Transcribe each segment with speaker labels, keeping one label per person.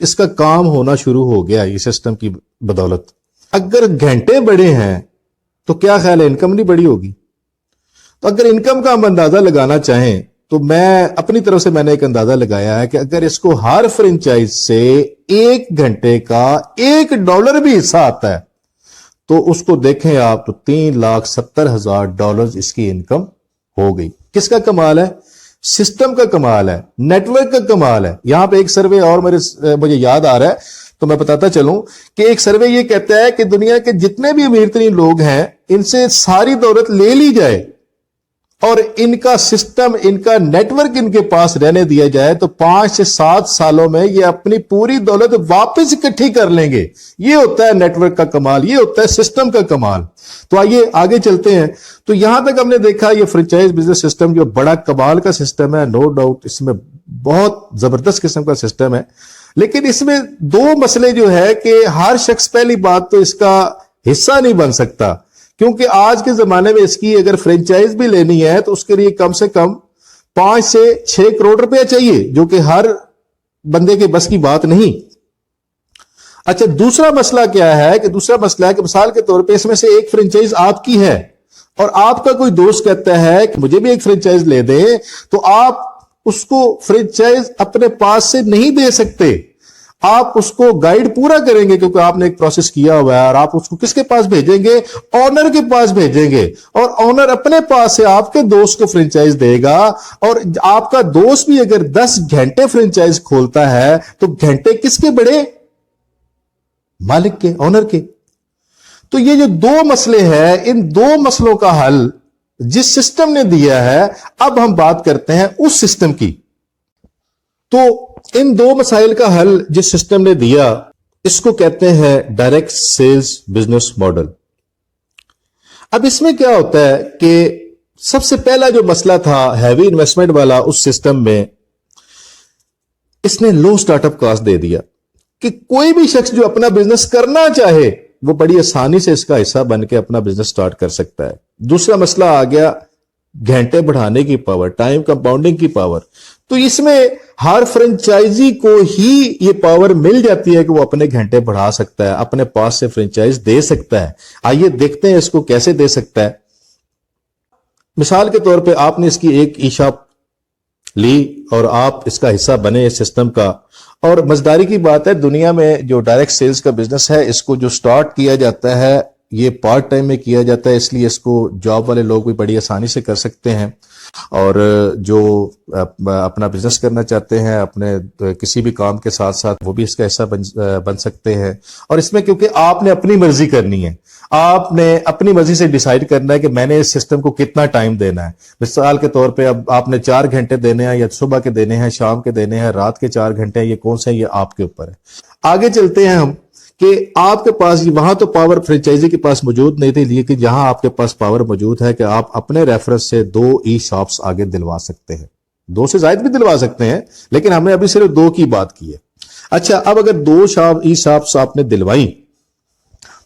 Speaker 1: اس کا کام ہونا شروع ہو گیا یہ سسٹم کی بدولت. اگر گھنٹے بڑے ہیں تو کیا خیال ہے انکم نہیں بڑی ہوگی؟ تو اگر انکم کا ہم اندازہ لگانا چاہیں تو میں اپنی طرف سے میں نے ایک اندازہ لگایا ہے کہ اگر اس کو ہر فرنچائز سے 1 گھنٹے کا $1 بھی حصہ آتا ہے تو اس کو دیکھیں آپ تو $3,70,000 اس کی انکم ہو گئی. کس کا کمال ہے؟ سسٹم کا کمال ہے, نیٹ ورک کا کمال ہے. یہاں پہ ایک سروے اور مجھے یاد آ رہا ہے تو میں بتاتا چلوں کہ ایک سروے یہ کہتا ہے کہ دنیا کے جتنے بھی امیر ترین لوگ ہیں ان سے ساری دولت لے لی جائے اور ان کا سسٹم, ان کا نیٹ ورک ان کے پاس رہنے دیا جائے تو 5 سے 7 سالوں میں یہ اپنی پوری دولت واپس اکٹھی کر لیں گے. یہ ہوتا ہے نیٹ ورک کا کمال, یہ ہوتا ہے سسٹم کا کمال. تو آئیے آگے چلتے ہیں. تو یہاں تک ہم نے دیکھا یہ فرنچائز بزنس سسٹم جو بڑا کمال کا سسٹم ہے, نو ڈاؤٹ اس میں بہت زبردست قسم کا سسٹم ہے. لیکن اس میں 2 مسئلے جو ہے کہ ہر شخص پہلی بات تو اس کا حصہ نہیں بن سکتا, کیونکہ آج کے زمانے میں اس کی اگر فرنچائز بھی لینی ہے تو اس کے لیے کم سے کم 5 سے 6 کروڑ روپیہ چاہیے, جو کہ ہر بندے کے بس کی بات نہیں. اچھا, دوسرا مسئلہ کیا ہے کہ دوسرا مسئلہ ہے کہ مثال کے طور پہ اس میں سے ایک فرنچائز آپ کی ہے اور آپ کا کوئی دوست کہتا ہے کہ مجھے بھی ایک فرنچائز لے دیں, تو آپ اس کو فرنچائز اپنے پاس سے نہیں دے سکتے. آپ اس کو گائیڈ پورا کریں گے کیونکہ آپ نے ایک پروسیس کیا ہوا ہے, اور آپ اس کو کس کے پاس بھیجیں گے؟ آنر کے پاس بھیجیں گے, اور آنر اپنے پاس سے آپ کے دوست کو فرنچائز دے گا. اور آپ کا دوست بھی اگر 10 گھنٹے فرنچائز کھولتا ہے تو گھنٹے کس کے بڑے؟ مالک کے, آنر کے. تو یہ جو 2 مسئلے ہیں, ان 2 مسئلوں کا حل جس سسٹم نے دیا ہے, اب ہم بات کرتے ہیں اس سسٹم کی. تو ان 2 مسائل کا حل جس سسٹم نے دیا اس کو کہتے ہیں ڈائریکٹ سیلز بزنس ماڈل. اب اس میں کیا ہوتا ہے کہ سب سے پہلا جو مسئلہ تھا ہیوی انویسٹمنٹ والا اس سسٹم میں, اس نے لو سٹارٹ اپ کاسٹ دے دیا کہ کوئی بھی شخص جو اپنا بزنس کرنا چاہے وہ بڑی آسانی سے اس کا حصہ بن کے اپنا بزنس سٹارٹ کر سکتا ہے. دوسرا مسئلہ آ گیا گھنٹے بڑھانے کی پاور, ٹائم کمپاؤنڈنگ کی پاور. تو اس میں ہر فرنچائزی کو ہی یہ پاور مل جاتی ہے کہ وہ اپنے گھنٹے بڑھا سکتا ہے, اپنے پاس سے فرنچائز دے سکتا ہے. آئیے دیکھتے ہیں اس کو کیسے دے سکتا ہے. مثال کے طور پہ آپ نے اس کی ایک ای شاپ لی اور آپ اس کا حصہ بنے اس سسٹم کا. اور مزداری کی بات ہے, دنیا میں جو ڈائریکٹ سیلز کا بزنس ہے اس کو جو سٹارٹ کیا جاتا ہے یہ پارٹ ٹائم میں کیا جاتا ہے, اس لیے اس کو جاب والے لوگ بھی بڑی آسانی سے کر سکتے ہیں. اور جو اپنا بزنس کرنا چاہتے ہیں اپنے کسی بھی کام کے ساتھ ساتھ وہ بھی اس کا حصہ بن سکتے ہیں. اور اس میں کیونکہ آپ نے اپنی مرضی کرنی ہے, آپ نے اپنی مرضی سے ڈیسائیڈ کرنا ہے کہ میں نے اس سسٹم کو کتنا ٹائم دینا ہے. مثال کے طور پہ اب آپ نے 4 گھنٹے دینے ہیں, یا صبح کے دینے ہیں, شام کے دینے ہیں, رات کے 4 گھنٹے ہیں, یہ کون سے ہیں یہ آپ کے اوپر ہے. آگے چلتے ہیں ہم کہ آپ کے پاس وہاں تو پاور فرنچائزی کے پاس موجود نہیں تھی, لیکن جہاں آپ کے پاس پاور موجود ہے کہ آپ اپنے ریفرنس سے 2 ای شاپس آگے دلوا سکتے ہیں. 2 سے زائد بھی دلوا سکتے ہیں, لیکن ہم نے ابھی صرف 2 کی بات کی ہے. اچھا, اب اگر 2 ای شاپس آپ نے دلوائی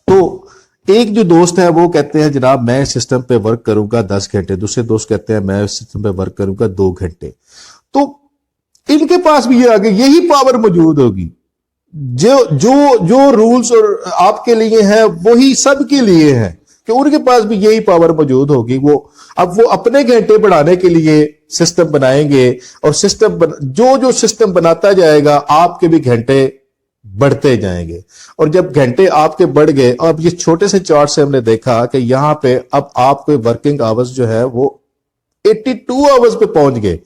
Speaker 1: تو ایک جو دوست ہے وہ کہتے ہیں جناب میں اس سسٹم پہ ورک کروں گا 10 گھنٹے, دوسرے دوست کہتے ہیں میں اس سسٹم پہ ورک کروں گا 2 گھنٹے. تو ان کے پاس بھی یہ آگے یہی پاور موجود ہوگی. جو رولز اور آپ کے لیے ہیں وہی سب کے لیے ہیں کہ ان کے پاس بھی یہی پاور موجود ہوگی. اب وہ اپنے گھنٹے بڑھانے کے لیے سسٹم بنائیں گے, اور سسٹم جو سسٹم بناتا جائے گا آپ کے بھی گھنٹے بڑھتے جائیں گے. اور جب گھنٹے آپ کے بڑھ گئے, اور اب یہ چھوٹے سے چارٹ سے ہم نے دیکھا کہ یہاں پہ اب آپ کے ورکنگ آورز جو ہے وہ 82 آورز پہ پہنچ گئے.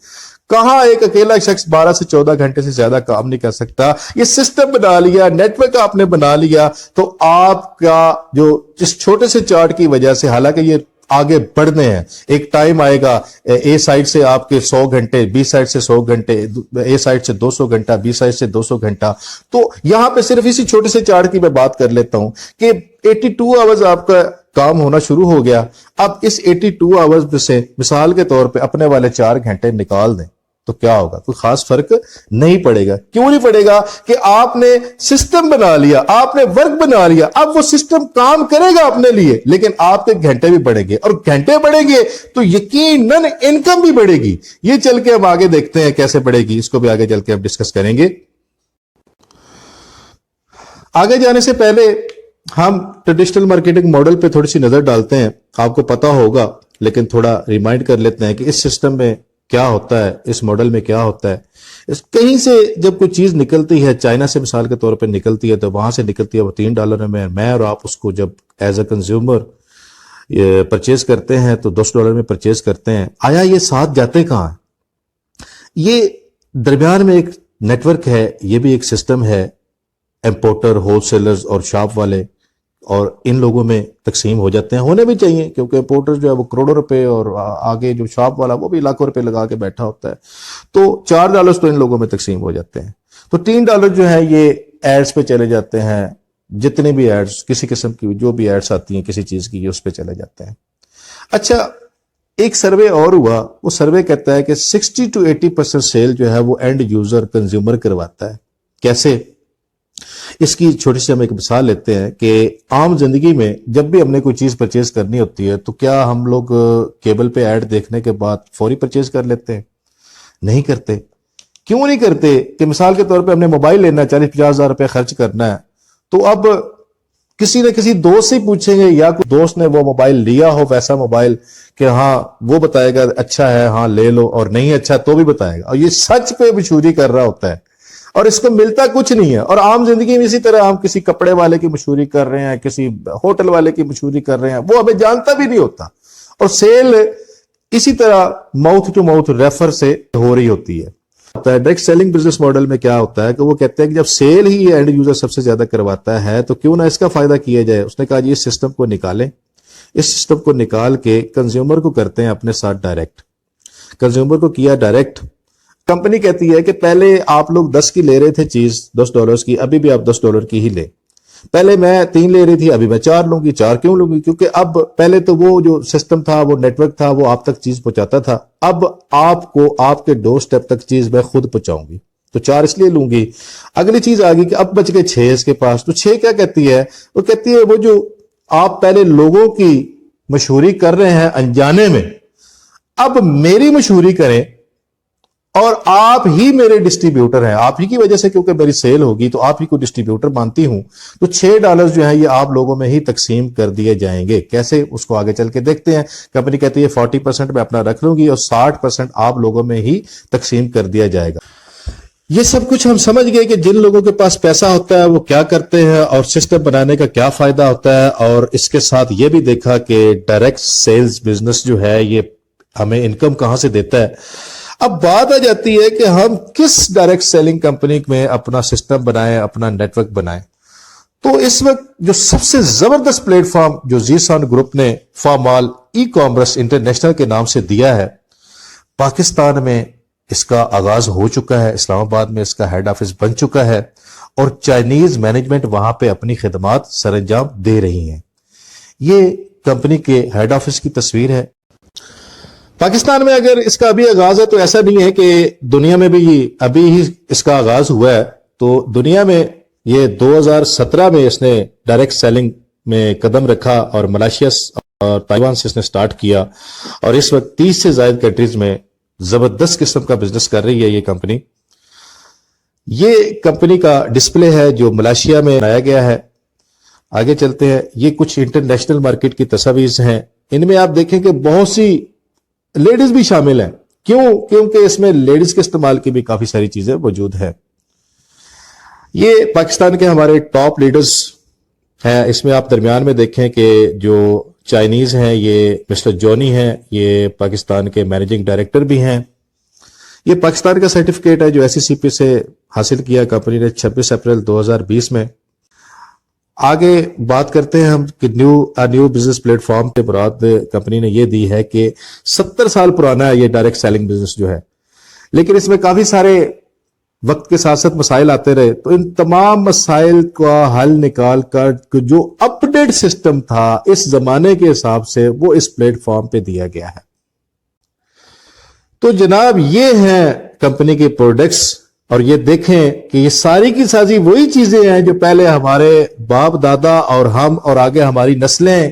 Speaker 1: کہاں ایک اکیلا شخص 12 سے 14 گھنٹے سے زیادہ کام نہیں کر سکتا. یہ سسٹم بنا لیا, نیٹ ورک آپ نے بنا لیا, تو آپ کا جو اس چھوٹے سے چارٹ کی وجہ سے, حالانکہ یہ آگے بڑھنے ہیں, ایک ٹائم آئے گا اے سائٹ سے آپ کے 100 گھنٹے, بی سائٹ سے 100 گھنٹے, اے سائٹ سے 200 گھنٹہ, بی سائٹ سے 200 گھنٹہ. تو یہاں پہ صرف اسی چھوٹے سے چارٹ کی میں بات کر لیتا ہوں کہ 82 آورز آپ کا کام ہونا شروع ہو گیا. اب اس 82 آورز سے مثال کے طور پہ اپنے والے 4 گھنٹے نکال دیں تو کیا ہوگا؟ کوئی خاص فرق نہیں پڑے گا. کیوں نہیں پڑے گا؟ کہ آپ نے سسٹم بنا لیا, آپ نے ورک بنا لیا. اب وہ سسٹم کام کرے گا اپنے لیے, لیکن آپ کے گھنٹے بھی بڑھیں گے, اور گھنٹے بڑھیں گے تو یقیناً انکم بھی بڑھے گی. یہ چل کے ہم آگے دیکھتے ہیں کیسے بڑھے گی, اس کو بھی آگے چل کے ہم ڈسکس کریں گے. آگے جانے سے پہلے ہم ٹریڈیشنل مارکیٹنگ ماڈل پہ تھوڑی سی نظر ڈالتے ہیں. آپ کو پتا ہوگا لیکن تھوڑا ریمائنڈ کر لیتے ہیں کہ اس سسٹم میں کیا ہوتا ہے, اس ماڈل میں کیا ہوتا ہے. کہیں سے جب کوئی چیز نکلتی ہے, چائنا سے مثال کے طور پہ نکلتی ہے, تو وہاں سے نکلتی ہے وہ $3 میں اور آپ اس کو جب ایز اے کنزیومر پرچیز کرتے ہیں تو $10 میں پرچیز کرتے ہیں. آیا یہ ساتھ جاتے کہاں ہیں؟ یہ درمیان میں ایک نیٹ ورک ہے, یہ بھی ایک سسٹم ہے. امپورٹر, ہول سیلرز اور شاپ والے, اور ان لوگوں میں تقسیم ہو جاتے ہیں, ہونے بھی چاہیے, کیونکہ امپورٹر جو ہے وہ کروڑوں روپے اور آگے جو شاپ والا وہ بھی لاکھوں روپے لگا کے بیٹھا ہوتا ہے. تو $4 تو ان لوگوں میں تقسیم ہو جاتے ہیں. تو $3 جو ہے یہ ایڈز پہ چلے جاتے ہیں. جتنے بھی ایڈز, کسی قسم کی جو بھی ایڈز آتی ہیں کسی چیز کی, اس پہ چلے جاتے ہیں. اچھا, ایک سروے اور ہوا, وہ سروے کہتا ہے کہ 60 to 80% سیل جو ہے وہ اینڈ یوزر کنزیومر کرواتا ہے. کیسے؟ اس کی چھوٹی سی ہم ایک مثال لیتے ہیں کہ عام زندگی میں جب بھی ہم نے کوئی چیز پرچیز کرنی ہوتی ہے تو کیا ہم لوگ کیبل پہ ایڈ دیکھنے کے بعد فوری پرچیز کر لیتے ہیں؟ نہیں کرتے. کیوں نہیں کرتے؟ کہ مثال کے طور پہ ہم نے موبائل لینا ہے, 40-50 ہزار روپے خرچ کرنا ہے, تو اب کسی نہ کسی دوست سے پوچھیں گے, یا کوئی دوست نے وہ موبائل لیا ہو ویسا موبائل کہ ہاں وہ بتائے گا اچھا ہے ہاں لے لو, اور نہیں اچھا تو بھی بتائے گا, اور یہ سچ پہ مشہوری کر رہا ہوتا ہے اور اس کو ملتا کچھ نہیں ہے. اور عام زندگی میں اسی طرح ہم کسی کپڑے والے کی مشہوری کر رہے ہیں, کسی ہوٹل والے کی مشہوری کر رہے ہیں, وہ ہمیں جانتا بھی نہیں ہوتا, اور سیل اسی طرح ماؤتھ ٹو ماؤتھ ریفر سے ہو رہی ہوتی ہے. ڈائریکٹ سیلنگ بزنس ماڈل میں کیا ہوتا ہے کہ وہ کہتے ہیں کہ جب سیل ہی اینڈ یوزر سب سے زیادہ کرواتا ہے تو کیوں نہ اس کا فائدہ کیا جائے. اس نے کہا جی اس سسٹم کو نکالیں, اس سسٹم کو نکال کے کنزیومر کو کرتے ہیں اپنے ساتھ ڈائریکٹ. کنزیومر کو کیا ڈائریکٹ. کمپنی کہتی ہے کہ پہلے آپ لوگ 10 کی لے رہے تھے چیز, $10 کی, ابھی بھی آپ $10 کی ہی لیں. پہلے میں 3 لے رہی تھی, ابھی میں 4 لوں گی. 4 کیوں لوں گی؟ کیونکہ اب پہلے تو وہ جو سسٹم تھا, وہ نیٹ ورک تھا, وہ آپ تک چیز پہنچاتا تھا. اب آپ کو آپ کے ڈور سٹیپ تک چیز میں خود پہنچاؤں گی, تو 4 اس لیے لوں گی. اگلی چیز آ گئی کہ اب بچ گئے 6 اس کے پاس. تو 6 کیا کہتی ہے؟ وہ کہتی ہے وہ جو آپ پہلے لوگوں کی مشہوری کر رہے ہیں انجانے میں, اب میری مشہوری کریں, اور آپ ہی میرے ڈسٹریبیوٹر ہیں, آپ ہی کی وجہ سے کیونکہ میری سیل ہوگی تو آپ ہی کو ڈسٹریبیوٹر مانتی ہوں. تو $6 جو ہیں یہ آپ لوگوں میں ہی تقسیم کر دیے جائیں گے. کیسے؟ اس کو آگے چل کے دیکھتے ہیں. کمپنی کہتی ہے 40% میں اپنا رکھ لوں گی اور 60% آپ لوگوں میں ہی تقسیم کر دیا جائے گا. یہ سب کچھ ہم سمجھ گئے کہ جن لوگوں کے پاس پیسہ ہوتا ہے وہ کیا کرتے ہیں اور سسٹم بنانے کا کیا فائدہ ہوتا ہے, اور اس کے ساتھ یہ بھی دیکھا کہ ڈائریکٹ سیلز بزنس جو ہے یہ ہمیں انکم کہاں سے دیتا ہے. اب بات آ جاتی ہے کہ ہم کس ڈائریکٹ سیلنگ کمپنی میں اپنا سسٹم بنائیں, اپنا نیٹ ورک بنائیں. تو اس وقت جو سب سے زبردست پلیٹ فارم جو زیسان گروپ نے فارمال ای کامرس انٹرنیشنل کے نام سے دیا ہے, پاکستان میں اس کا آغاز ہو چکا ہے, اسلام آباد میں اس کا ہیڈ آفس بن چکا ہے, اور چائنیز مینجمنٹ وہاں پہ اپنی خدمات سر انجام دے رہی ہیں. یہ کمپنی کے ہیڈ آفس کی تصویر ہے. پاکستان میں اگر اس کا ابھی آغاز ہے تو ایسا نہیں ہے کہ دنیا میں بھی ابھی ہی اس کا آغاز ہوا ہے. تو دنیا میں یہ 2017 میں اس نے ڈائریکٹ سیلنگ میں قدم رکھا, اور ملائیشیا اور تائیوان سے اس نے سٹارٹ کیا, اور اس وقت 30 سے زائد کنٹریز میں زبردست قسم کا بزنس کر رہی ہے یہ کمپنی. یہ کمپنی کا ڈسپلے ہے جو ملائیشیا میں بنایا گیا ہے. آگے چلتے ہیں. یہ کچھ انٹرنیشنل مارکیٹ کی تصاویر ہیں. ان میں آپ دیکھیں کہ بہت سی لیڈیز بھی شامل ہیں. کیوں؟ کیونکہ اس میں لیڈیز کے استعمال کی بھی کافی ساری چیزیں موجود ہیں. یہ پاکستان کے ہمارے ٹاپ لیڈرز ہیں. اس میں آپ درمیان میں دیکھیں کہ جو چائنیز ہیں یہ مسٹر جونی ہیں, یہ پاکستان کے مینیجنگ ڈائریکٹر بھی ہیں. یہ پاکستان کا سرٹیفکیٹ ہے جو SECP سے حاصل کیا کمپنی نے 26 اپریل 2020 میں. آگے بات کرتے ہیں ہم کہ نیو بزنس پلیٹ فارم کے مراد کمپنی نے یہ دی ہے کہ 70 سال پرانا ہے یہ ڈائریکٹ سیلنگ بزنس جو ہے, لیکن اس میں کافی سارے وقت کے ساتھ ساتھ مسائل آتے رہے. تو ان تمام مسائل کا حل نکال کر جو اپ ڈیٹ سسٹم تھا اس زمانے کے حساب سے وہ اس پلیٹ فارم پہ دیا گیا ہے. تو جناب یہ ہیں کمپنی کے پروڈکٹس, اور یہ دیکھیں کہ یہ ساری کی ساری وہی چیزیں ہیں جو پہلے ہمارے باپ دادا اور ہم اور آگے ہماری نسلیں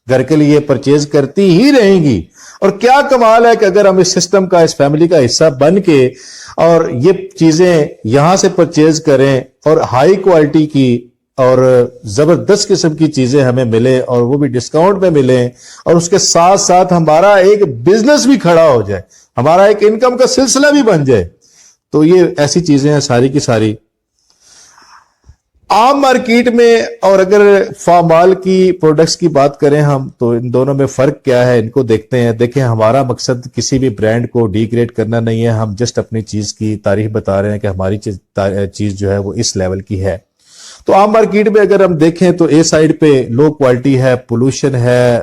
Speaker 1: گھر کے لیے پرچیز کرتی ہی رہیں گی. اور کیا کمال ہے کہ اگر ہم اس سسٹم کا, اس فیملی کا حصہ بن کے اور یہ چیزیں یہاں سے پرچیز کریں اور ہائی کوالٹی کی اور زبردست قسم کی چیزیں ہمیں ملے اور وہ بھی ڈسکاؤنٹ میں ملیں اور اس کے ساتھ ساتھ ہمارا ایک بزنس بھی کھڑا ہو جائے, ہمارا ایک انکم کا سلسلہ بھی بن جائے, تو یہ ایسی چیزیں ہیں ساری کی ساری. عام مارکیٹ میں اور اگر فارمال کی پروڈکٹس کی بات کریں ہم تو ان دونوں میں فرق کیا ہے ان کو دیکھتے ہیں. دیکھیں ہمارا مقصد کسی بھی برانڈ کو ڈی گریڈ کرنا نہیں ہے, ہم جسٹ اپنی چیز کی تعریف بتا رہے ہیں کہ ہماری چیز جو ہے وہ اس لیول کی ہے. تو عام مارکیٹ میں اگر ہم دیکھیں تو اے سائڈ پہ لو کوالٹی ہے, پولوشن ہے,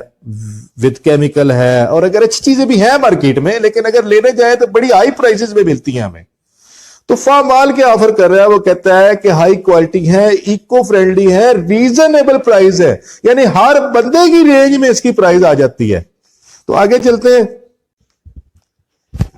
Speaker 1: وتھ کیمیکل ہے, اور اگر اچھی چیزیں بھی ہیں مارکیٹ میں لیکن اگر لینے جائیں تو بڑی ہائی پرائسز میں ملتی ہیں ہمیں. تو فارمال کے آفر کر رہا ہے, وہ کہتا ہے کہ ہائی کوالٹی ہے, ایکو فرینڈلی ہے, ریزنیبل پرائز ہے, یعنی ہر بندے کی رینج میں اس کی پرائز آ جاتی ہے. تو آگے چلتے ہیں.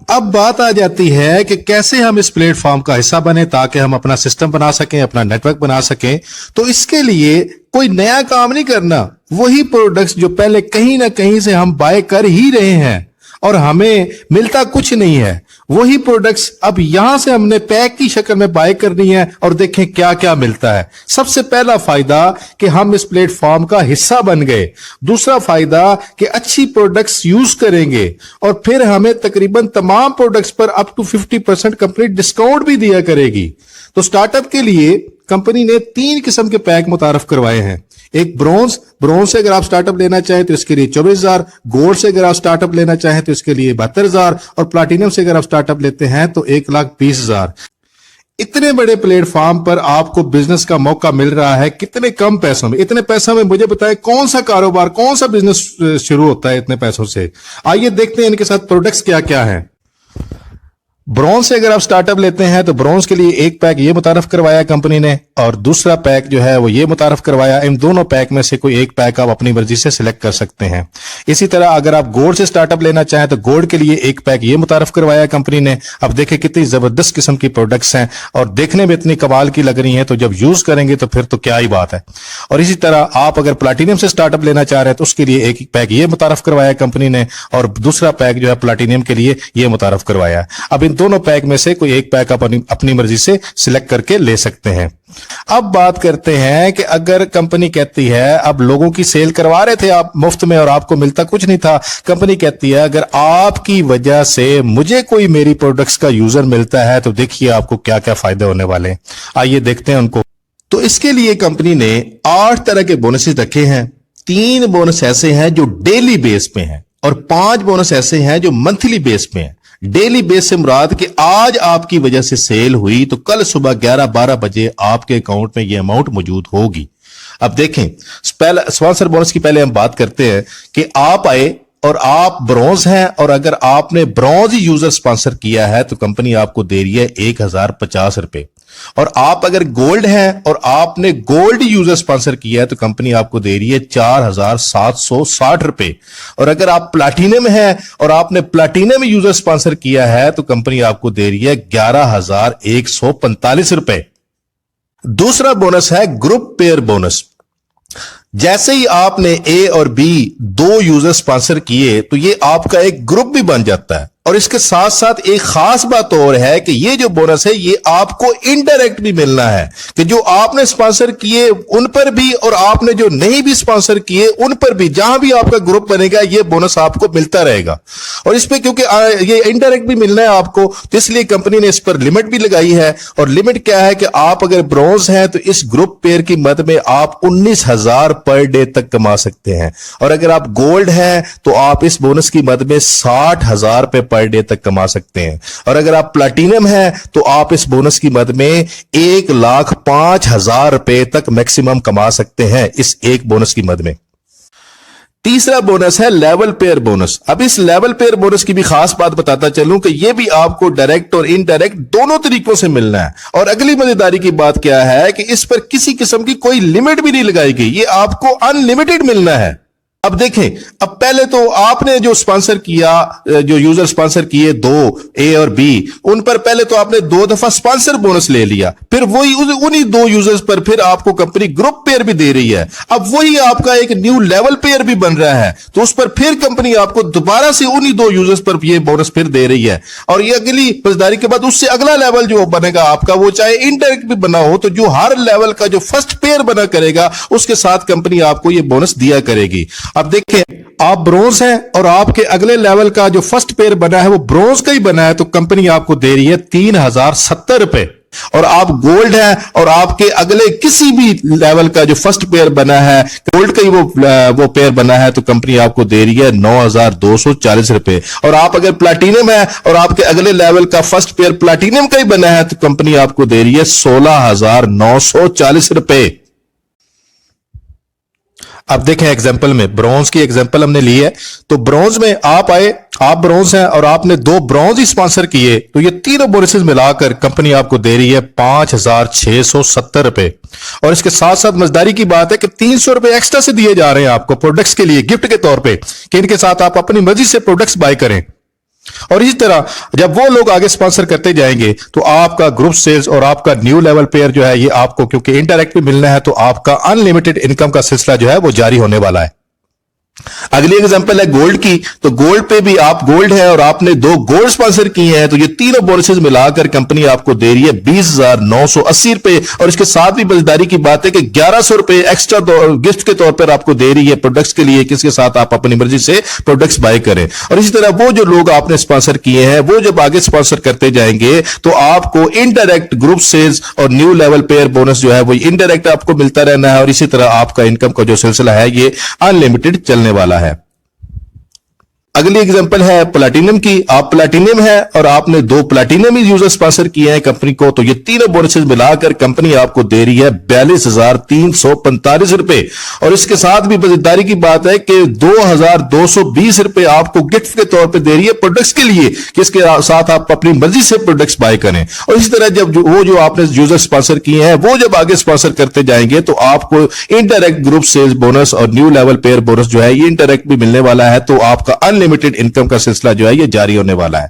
Speaker 1: اب بات آ جاتی ہے کہ کیسے ہم اس پلیٹ فارم کا حصہ بنے تاکہ ہم اپنا سسٹم بنا سکیں, اپنا نیٹ ورک بنا سکیں. تو اس کے لیے کوئی نیا کام نہیں کرنا, وہی پروڈکٹس جو پہلے کہیں نہ کہیں سے ہم بائی کر ہی رہے ہیں اور ہمیں ملتا کچھ نہیں ہے, وہی پروڈکٹس اب یہاں سے ہم نے پیک کی شکل میں بائی کرنی ہے اور دیکھیں کیا کیا ملتا ہے. سب سے پہلا فائدہ کہ ہم اس پلیٹ فارم کا حصہ بن گئے. دوسرا فائدہ کہ اچھی پروڈکٹس یوز کریں گے اور پھر ہمیں تقریباً تمام پروڈکٹس پر اپ ٹو 50% کمپلیٹ ڈسکاؤنٹ بھی دیا کرے گی. تو سٹارٹ اپ کے لیے کمپنی نے 3 قسم کے پیک متعارف کروائے ہیں. ایک برونز سے اگر آپ سٹارٹ اپ لینا چاہیں تو اس کے لیے 24,000, گولڈ سے اگر آپ سٹارٹ اپ لینا چاہیں تو اس کے لیے 72,000, اور پلاٹینم سے اگر آپ سٹارٹ اپ لیتے ہیں تو 1,20,000. اتنے بڑے پلیٹ فارم پر آپ کو بزنس کا موقع مل رہا ہے کتنے کم پیسوں میں. اتنے پیسوں میں مجھے بتائیں کون سا کاروبار, کون سا بزنس شروع ہوتا ہے اتنے پیسوں سے. آئیے دیکھتے ہیں ان کے ساتھ پروڈکٹس کیا کیا ہیں. برونز سے اگر آپ سٹارٹ اپ لیتے ہیں تو برونز کے لیے ایک پیک یہ متعارف کروایا کمپنی نے اور دوسرا پیک جو ہے وہ یہ متعارف کروایا. ان دونوں پیک میں سے کوئی ایک پیک آپ اپنی مرضی سے سلیکٹ کر سکتے ہیں. اسی طرح اگر آپ گولڈ سے سٹارٹ اپ لینا چاہیں تو گولڈ کے لیے ایک پیک یہ متعارف کروایا کمپنی نے. اب دیکھیں کتنی زبردست قسم کی پروڈکٹس ہیں اور دیکھنے میں اتنی کمال کی لگ رہی ہیں, تو جب یوز کریں گے تو پھر تو کیا ہی بات ہے. اور اسی طرح آپ اگر پلاٹینم سے سٹارٹ اپ لینا چاہ رہے ہیں تو اس کے لیے ایک پیک یہ متعارف کروایا کمپنی نے اور دوسرا پیک جو ہے پلاٹینم کے لیے یہ متعارف کروایا. اب ان دونوں پیک میں سے کوئی ایک پیک آپ اپنی مرضی سے سلیکٹ کر کے لے سکتے ہیں. اب بات کرتے ہیں کہ اگر کمپنی کہتی ہے, اب لوگوں کی سیل کروا رہے تھے آپ مفت میں اور آپ کو ملتا کچھ نہیں تھا, کمپنی کہتی ہے اگر آپ کی وجہ سے مجھے کوئی میری پروڈکٹس کا یوزر ملتا ہے تو دیکھیے آپ کو کیا کیا فائدے ہونے والے ہیں. آئیے دیکھتے ہیں ان کو. تو اس کے لیے کمپنی نے 8 طرح کے بونسز رکھے ہیں. 3 بونس ایسے ہیں جو ڈیلی بیس پہ ہیں اور 5 بونس ایسے ہیں جو منتھلی بیس پہ ہیں. ڈیلی بیس سے مراد کہ آج آپ کی وجہ سے سیل ہوئی تو کل صبح 11-12 بجے آپ کے اکاؤنٹ میں یہ اماؤنٹ موجود ہوگی. اب دیکھیں اسپانسر بونس کی پہلے ہم بات کرتے ہیں کہ آپ آئے اور آپ برونز ہیں اور اگر آپ نے برونز یوزر سپانسر کیا ہے تو کمپنی آپ کو دے رہی ہے 1,050 روپے. اور آپ اگر گولڈ ہیں اور آپ نے گولڈ یوزر سپانسر کیا ہے تو کمپنی آپ کو دے رہی ہے 4,760 روپے. اور اگر آپ پلاٹینم ہیں اور آپ نے پلاٹینم یوزر سپانسر کیا ہے تو کمپنی آپ کو دے رہی ہے 11,145 روپے. دوسرا بونس ہے گروپ پیئر بونس. جیسے ہی آپ نے اے اور بی 2 یوزر سپانسر کیے تو یہ آپ کا ایک گروپ بھی بن جاتا ہے. اور اس کے ساتھ ساتھ ایک خاص بات اور ہے کہ یہ جو بونس ہے یہ آپ کو انڈائریکٹ بھی ملنا ہے کہ جو آپ نے سپانسر کیے ان پر بھی اور آپ نے جو نہیں بھی سپانسر کیے ان پر بھی, جہاں بھی آپ کا گروپ بنے گا یہ بونس آپ کو ملتا رہے گا. اور اس پہ کیونکہ یہ انڈائریکٹ بھی ملنا ہے آپ کو تو اس لیے کمپنی نے اس پر لمٹ بھی لگائی ہے. اور لمٹ کیا ہے کہ آپ اگر برونز ہیں تو اس گروپ پیئر کی مد میں آپ 19,000 پر ڈے تک کما سکتے ہیں. اور اگر آپ گولڈ ہیں تو آپ اس بونس کی مد میں 60,000 روپے پر ڈے تک کما سکتے ہیں. اور اگر آپ پلاٹینم ہیں تو آپ اس بونس کی مد میں 1,05,000 روپے تک میکسیمم کما سکتے ہیں اس ایک بونس کی مد میں. تیسرا بونس ہے لیول پیئر بونس. اب اس لیول پیئر بونس کی بھی خاص بات بتاتا چلوں کہ یہ بھی آپ کو ڈائریکٹ اور انڈائریکٹ دونوں طریقوں سے ملنا ہے. اور اگلی مزیداری کی بات کیا ہے کہ اس پر کسی قسم کی کوئی لمٹ بھی نہیں لگائی گئی, یہ آپ کو ان لمیٹڈ ملنا ہے. اب دیکھیں، اب پہلے تو آپ نے جو اسپانسر کیا، جو یوزر اسپانسر کیے دو، اے اور بی، ان پر پہلے تو آپ نے 2 دفعہ اسپانسر بونس لے لیا، پھر وہی انہی 2 یوزرز پر پھر آپ کو کمپنی گروپ پیئر بھی دے رہی ہے، اب وہی آپ کا ایک نیو لیول پیئر بھی بن رہا ہے، تو اس پر پھر کمپنی آپ کو دوبارہ سے انہی 2 یوزرز پر یہ بونس پھر دے رہی ہے، اور یہ اگلی بزداری کے بعد اس سے اگلا لیول جو بنے گا آپ کا، وہ چاہے انڈائریکٹ بھی بنا ہو، تو جو ہر لیول کا جو فرسٹ پیئر بنا کرے گا اس کے ساتھ کمپنی آپ کو یہ بونس دیا کرے گی۔ اب دیکھیں، آپ برونز ہیں اور آپ کے اگلے لیول کا جو فرسٹ پیئر بنا ہے وہ برونز کا ہی بنا ہے، تو کمپنی آپ کو دے رہی ہے 3070 روپے، اور آپ گولڈ ہیں اور آپ کے اگلے کسی بھی لیول کا جو فرسٹ پیئر بنا ہے گولڈ کا ہی وہ پیئر بنا ہے، تو کمپنی آپ کو دے رہی ہے 9240 روپے، اور آپ اگر پلاٹینم ہے اور آپ کے اگلے لیول کا فرسٹ پیئر پلاٹینم کا ہی بنا ہے تو کمپنی آپ کو دے رہی ہے 16940 روپے۔ اب دیکھیں ایگزامپل میں برونز کی ایگزامپل ہم نے لی ہے، تو برونز میں آپ آئے، آپ برونز ہیں اور آپ نے 2 برونز ہی اسپانسر کیے، تو یہ تینوں بونسز ملا کر کمپنی آپ کو دے رہی ہے 5670 روپے، اور اس کے ساتھ ساتھ مزداری کی بات ہے کہ 300 روپے ایکسٹرا سے دیے جا رہے ہیں آپ کو پروڈکٹس کے لیے گفٹ کے طور پہ، کہ ان کے ساتھ آپ اپنی مرضی سے پروڈکٹس بائی کریں، اور اسی طرح جب وہ لوگ آگے سپانسر کرتے جائیں گے تو آپ کا گروپ سیلز اور آپ کا نیو لیول پیئر جو ہے یہ آپ کو کیونکہ انڈائریکٹ بھی ملنا ہے، تو آپ کا ان لمیٹڈ انکم کا سلسلہ جو ہے وہ جاری ہونے والا ہے۔ اگلی ایگزامپل ہے گولڈ کی، تو گولڈ پہ بھی آپ گولڈ ہے اور آپ نے 2 گولڈ سپانسر کیے ہیں، تو یہ تینوں بونسز ملا کر کمپنی آپ کو دے رہی ہے 20980 روپے، اور اس کے ساتھ بھی مزداری کی بات ہے کہ 1100 روپے ایکسٹرا گفٹ کے طور پر آپ کو دے رہی ہے پروڈکٹس کے لیے، کس کے ساتھ آپ اپنی مرضی سے پروڈکٹس بائی کریں، اور اسی طرح وہ جو لوگ آپ نے سپانسر کیے ہیں وہ جب آگے سپانسر کرتے جائیں گے تو آپ کو انڈائریکٹ گروپ سیلز اور نیو لیول پیئر بونس جو ہے وہ انڈائریکٹ آپ کو ملتا رہنا ہے، اور اسی طرح آپ کا انکم کا جو سلسلہ ہے یہ ان لمیٹڈ چلنے والا ہے۔ اگلی ایگزامپل ہے پلاٹینم کی، آپ پلاٹینم ہے اور آپ نے 2 پلاٹینم ہی یوزر سپانسر کیے ہیں کمپنی کو، تو یہ تینوں بونسز ملا کر کمپنی آپ کو دے رہی ہے 42345 روپے، اور اس کے ساتھ بھی مزیداری کی بات ہے کہ 2220 روپے آپ کو گفٹ کے طور پہ دے رہی ہے پروڈکٹس کے لیے، کہ اس کے ساتھ آپ اپنی مرضی سے پروڈکٹس بائی کریں، اور اسی طرح جب وہ جو آپ نے یوزر سپانسر کیے ہیں وہ جب آگے سپانسر کرتے جائیں گے تو آپ کو انڈائریکٹ گروپ سیلز بونس اور نیو لیول پیئر بونس جو ہے یہ انڈائریکٹ بھی ملنے والا ہے، تو آپ کا ان لمیٹڈ انکم کا سلسلہ جو ہے یہ جاری ہونے والا ہے۔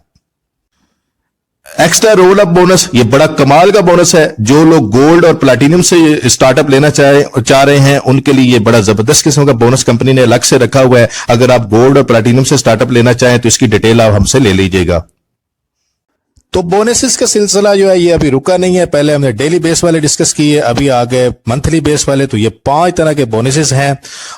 Speaker 1: ایکسٹرا رول اپ بونس، یہ بڑا کمال کا بونس ہے، جو لوگ گولڈ اور پلاٹینم سے سٹارٹ اپ لینا چاہ رہے ہیں ان کے لیے یہ بڑا زبردست قسم کا بونس کمپنی نے الگ سے رکھا ہوا ہے۔ اگر آپ گولڈ اور پلاٹینم سے سٹارٹ اپ لینا چاہیں تو اس کی ڈیٹیل آپ ہم سے لے لیجئے گا۔ تو بونسز کا سلسلہ جو ہے یہ ابھی رکا نہیں ہے، پہلے ہم نے ڈیلی بیس والے ڈسکس کیے، ابھی آگے منتھلی بیس والے، تو یہ 5 طرح کے بونسز ہیں،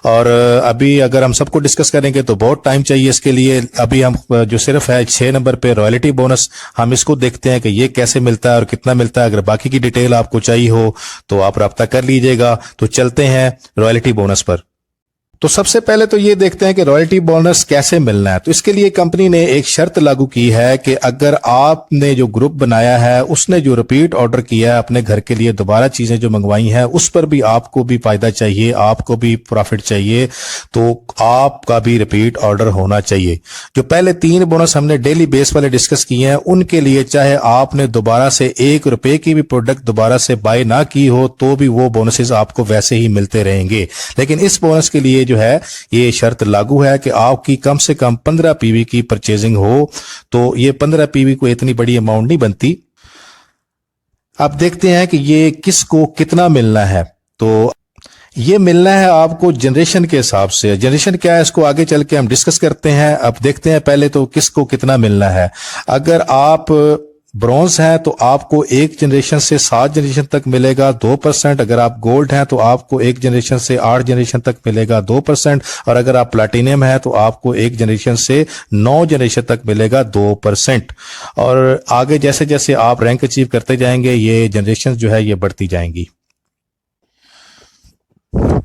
Speaker 1: اور ابھی اگر ہم سب کو ڈسکس کریں گے تو بہت ٹائم چاہیے اس کے لیے۔ ابھی ہم جو صرف ہے 6 نمبر پہ رائلٹی بونس، ہم اس کو دیکھتے ہیں کہ یہ کیسے ملتا ہے اور کتنا ملتا ہے، اگر باقی کی ڈیٹیل آپ کو چاہیے ہو تو آپ رابطہ کر لیجئے گا۔ تو چلتے ہیں رائلٹی بونس پر۔ تو سب سے پہلے تو یہ دیکھتے ہیں کہ رائلٹی بونس کیسے ملنا ہے، تو اس کے لیے کمپنی نے ایک شرط لاگو کی ہے کہ اگر آپ نے جو گروپ بنایا ہے اس نے جو ریپیٹ آرڈر کیا ہے اپنے گھر کے لیے، دوبارہ چیزیں جو منگوائی ہیں اس پر بھی آپ کو بھی فائدہ چاہیے، آپ کو بھی پروفٹ چاہیے، تو آپ کا بھی ریپیٹ آرڈر ہونا چاہیے۔ جو پہلے 3 بونس ہم نے ڈیلی بیس والے ڈسکس کیے ہیں ان کے لیے چاہے آپ نے دوبارہ سے 1 روپے کی بھی پروڈکٹ دوبارہ سے بائی نہ کی ہو تو بھی وہ بونسز آپ کو ویسے ہی ملتے رہیں گے، لیکن اس بونس کے لیے جو ہے یہ شرط لاگو ہے کہ آپ کی کم سے کم 15 پی وی کی پرچیزنگ ہو، تو یہ 15 پی وی کو اتنی بڑی اماؤنٹ نہیں بنتی۔ اب دیکھتے ہیں کہ یہ کس کو کتنا ملنا ہے، تو یہ ملنا ہے آپ کو جنریشن کے حساب سے۔ جنریشن کیا ہے اس کو آگے چل کے ہم ڈسکس کرتے ہیں۔ اب دیکھتے ہیں پہلے تو کس کو کتنا ملنا ہے۔ اگر آپ برونز ہیں تو آپ کو 1 جنریشن سے 7 جنریشن تک ملے گا 2%، اگر آپ گولڈ ہیں تو آپ کو 1 جنریشن سے 8 جنریشن تک ملے گا 2%، اور اگر آپ پلاٹینم ہیں تو آپ کو 1 جنریشن سے 9 جنریشن تک ملے گا 2%، اور آگے جیسے جیسے آپ رینک اچیو کرتے جائیں گے یہ جنریشن جو ہے یہ بڑھتی جائیں گی۔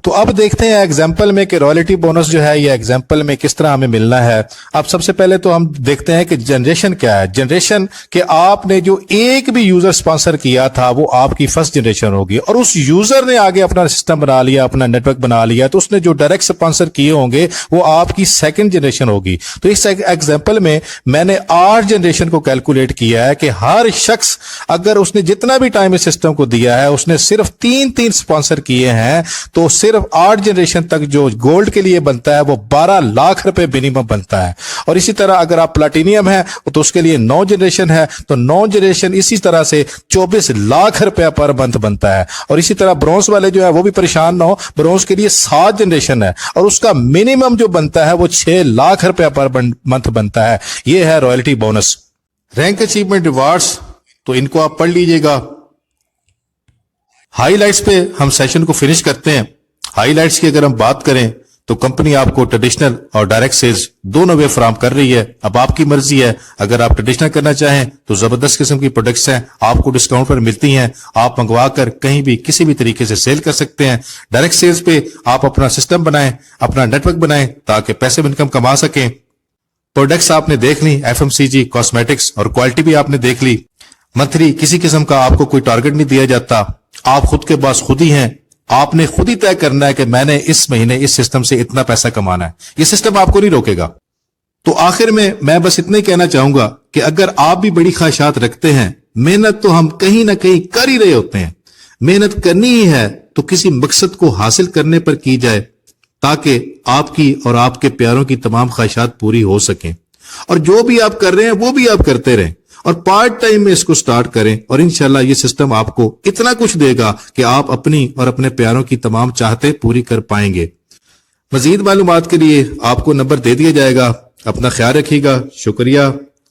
Speaker 1: تو اب دیکھتے ہیں ایگزامپل میں کہ رائلٹی بونس جو ہے یہ ایگزامپل میں کس طرح ہمیں ملنا ہے۔ اب سب سے پہلے تو ہم دیکھتے ہیں کہ جنریشن کیا ہے۔ جنریشن کہ آپ نے جو ایک بھی یوزر سپانسر کیا تھا وہ آپ کی فرسٹ جنریشن ہوگی، اور اس یوزر نے آگے اپنا سسٹم بنا لیا، اپنا نیٹ ورک بنا لیا، تو اس نے جو ڈائریکٹ سپانسر کیے ہوں گے وہ آپ کی سیکنڈ جنریشن ہوگی۔ تو اس ایگزامپل میں نے 8 جنریشن کو کیلکولیٹ کیا ہے کہ ہر شخص اگر اس نے جتنا بھی ٹائم اس سسٹم کو دیا ہے اس نے صرف 3 سپانسر کیے ہیں، تو صرف صرف 8 جنریشن تک جو گولڈ کے لیے بنتا ہے وہ 12 لاکھ روپے منیمم بنتا ہے. اور اسی طرح اگر آپ پلاٹینیم ہے تو اس کے لیے 9 جنریشن ہے تو 9 جنریشن اسی طرح سے 24 لاکھ روپے پر منتھ بنتا ہے. اور اسی طرح برونز والے جو ہے وہ بھی پریشان نہ ہو, برونز کے لیے 7 جنریشن ہے اور اس کا منیمم جو بنتا ہے وہ 6 لاکھ روپے پر منتھ بنتا ہے. یہ ہے royalty bonus. Rank achievement rewards تو ان کو آپ پڑھ لیجئے گا. ہائی لائٹس پہ ہم سیشن کو فنش کرتے ہیں. ہائی لائٹس کی اگر ہم بات کریں تو کمپنی آپ کو ٹریڈیشنل اور ڈائریکٹ سیلز دونوں وے فراہم کر رہی ہے. اب آپ کی مرضی ہے, اگر آپ ٹریڈیشنل کرنا چاہیں تو زبردست قسم کی پروڈکٹس ہیں, آپ کو ڈسکاؤنٹ پر ملتی ہیں, آپ منگوا کر کہیں بھی کسی بھی طریقے سے سیل کر سکتے ہیں. ڈائریکٹ سیلز پہ آپ اپنا سسٹم بنائیں, اپنا نیٹ ورک بنائیں تاکہ پیسے انکم کما سکیں. پروڈکٹس آپ نے دیکھ لی, FMCG, کاسمیٹکس اور کوالٹی بھی آپ نے دیکھ لی. منتھلی کسی قسم کا آپ کو کوئی ٹارگٹ نہیں دیا جاتا, آپ خود کے باس خود ہی ہیں. آپ نے خود ہی طے کرنا ہے کہ میں نے اس مہینے اس سسٹم سے اتنا پیسہ کمانا ہے. یہ سسٹم آپ کو نہیں روکے گا. تو آخر میں بس اتنا ہی کہنا چاہوں گا کہ اگر آپ بھی بڑی خواہشات رکھتے ہیں, محنت تو ہم کہیں نہ کہیں کر ہی رہے ہوتے ہیں. محنت کرنی ہی ہے تو کسی مقصد کو حاصل کرنے پر کی جائے تاکہ آپ کی اور آپ کے پیاروں کی تمام خواہشات پوری ہو سکیں. اور جو بھی آپ کر رہے ہیں وہ بھی آپ کرتے رہیں اور پارٹ ٹائم میں اس کو سٹارٹ کریں, اور انشاءاللہ یہ سسٹم آپ کو اتنا کچھ دے گا کہ آپ اپنی اور اپنے پیاروں کی تمام چاہتے پوری کر پائیں گے. مزید معلومات کے لیے آپ کو نمبر دے دیا جائے گا. اپنا خیال رکھیے گا. شکریہ.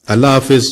Speaker 1: اللہ حافظ.